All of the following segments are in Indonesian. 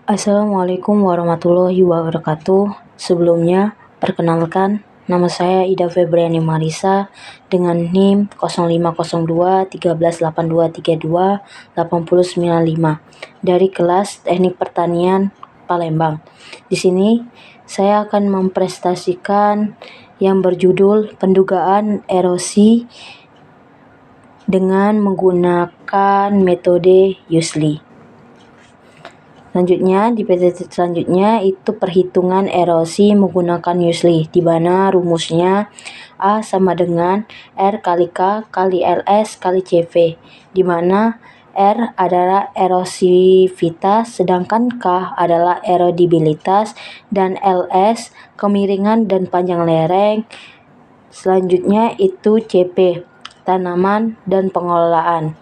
Assalamualaikum warahmatullahi wabarakatuh. Sebelumnya, perkenalkan, nama saya Ida Febriani Marisa dengan NIM 0502 138232 8095 dari kelas Teknik Pertanian Palembang. Di sini saya akan mempresentasikan yang berjudul pendugaan erosi dengan menggunakan metode Useley. Selanjutnya, di PPT selanjutnya itu perhitungan erosi menggunakan Useley, di mana rumusnya A sama dengan R kali K kali LS kali CV, di mana R adalah erosivitas, sedangkan K adalah erodibilitas, dan LS kemiringan dan panjang lereng. Selanjutnya itu CP, tanaman dan pengelolaan.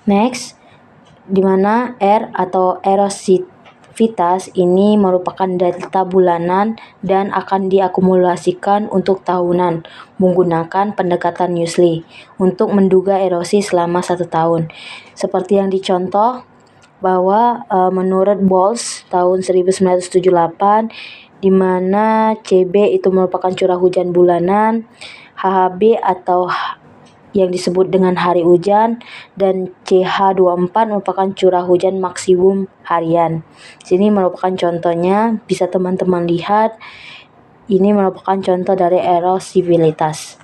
Next, di mana R atau erosivitas ini merupakan data bulanan dan akan diakumulasikan untuk tahunan menggunakan pendekatan Useley untuk menduga erosi selama 1 tahun. Seperti yang dicontoh bahwa menurut Bowles tahun 1978, di mana CB itu merupakan curah hujan bulanan, HHB atau yang disebut dengan hari hujan, dan CH24 merupakan curah hujan maksimum harian. Sini merupakan contohnya, bisa teman-teman lihat, ini merupakan contoh dari erosivitas.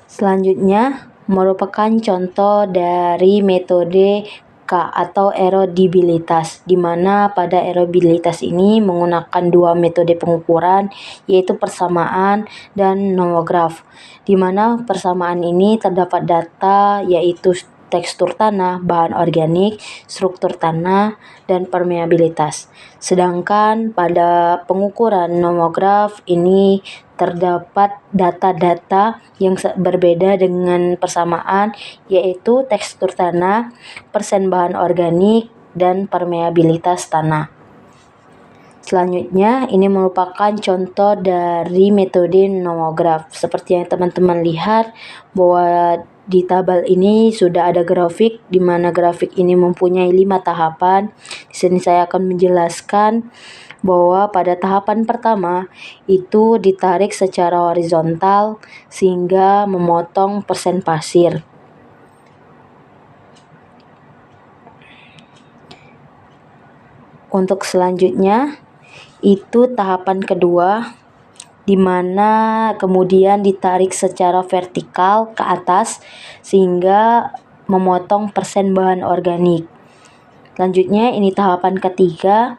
Selanjutnya merupakan contoh dari metode K atau erodibilitas, di mana pada erodibilitas ini menggunakan 2 metode pengukuran, yaitu persamaan dan nomograf, di mana persamaan ini terdapat data yaitu tekstur tanah, bahan organik, struktur tanah, dan permeabilitas. Sedangkan pada pengukuran nomograf ini terdapat data-data yang berbeda dengan persamaan, yaitu tekstur tanah, persen bahan organik, dan permeabilitas tanah. Selanjutnya, ini merupakan contoh dari metode nomograf. Seperti yang teman-teman lihat bahwa di tabel ini sudah ada grafik, di mana grafik ini mempunyai 5 tahapan. Di sini saya akan menjelaskan bahwa pada tahapan pertama itu ditarik secara horizontal sehingga memotong persen pasir. Untuk selanjutnya itu tahapan kedua, di mana kemudian ditarik secara vertikal ke atas sehingga memotong persen bahan organik. Selanjutnya ini tahapan ketiga,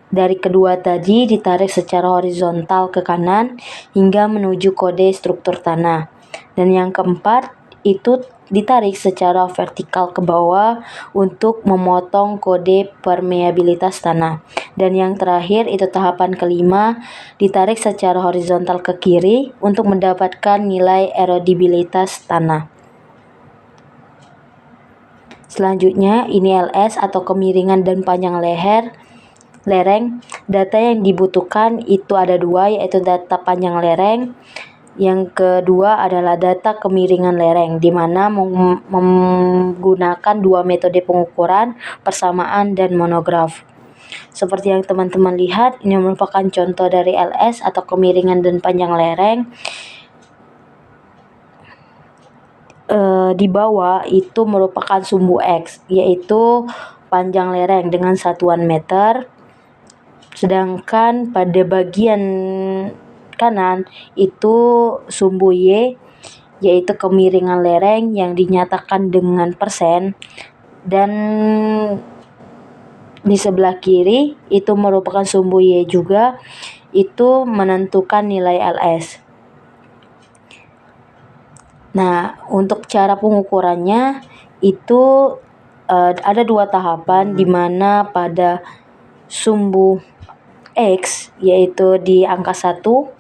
dari kedua tadi ditarik secara horizontal ke kanan hingga menuju kode struktur tanah. Dan yang keempat itu ditarik secara vertikal ke bawah untuk memotong kode permeabilitas tanah. Dan yang terakhir itu tahapan kelima, ditarik secara horizontal ke kiri untuk mendapatkan nilai erodibilitas tanah. Selanjutnya ini LS atau kemiringan dan panjang lereng. Data yang dibutuhkan itu ada 2, yaitu data panjang lereng. Yang kedua adalah data kemiringan lereng, di mana menggunakan 2 metode pengukuran, persamaan dan monograf. Seperti yang teman-teman lihat, ini merupakan contoh dari LS atau kemiringan dan panjang lereng. Di bawah itu merupakan sumbu X, yaitu panjang lereng dengan satuan meter. Sedangkan pada bagian kanan itu sumbu Y, yaitu kemiringan lereng yang dinyatakan dengan persen, dan di sebelah kiri itu merupakan sumbu Y juga, itu menentukan nilai LS. Nah, untuk cara pengukurannya itu ada 2 tahapan, di mana pada sumbu X, yaitu di angka 1.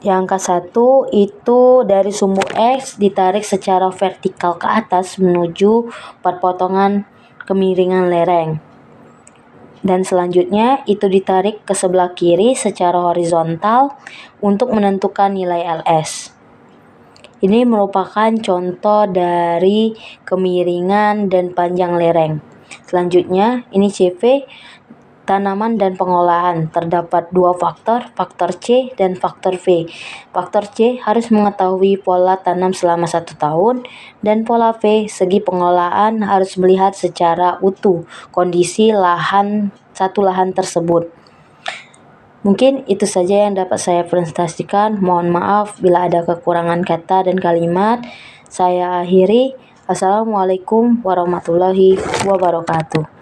Di angka 1 itu dari sumbu X ditarik secara vertikal ke atas menuju perpotongan kemiringan lereng. Dan selanjutnya itu ditarik ke sebelah kiri secara horizontal untuk menentukan nilai LS. Ini merupakan contoh dari kemiringan dan panjang lereng. Selanjutnya, ini CV, tanaman dan pengolahan. Terdapat dua faktor C dan faktor V. Faktor C harus mengetahui pola tanam selama 1 tahun, dan pola V, segi pengolahan harus melihat secara utuh kondisi satu lahan tersebut. Mungkin itu saja yang dapat saya presentasikan. Mohon maaf bila ada kekurangan kata dan kalimat. Saya akhiri. Assalamualaikum warahmatullahi wabarakatuh.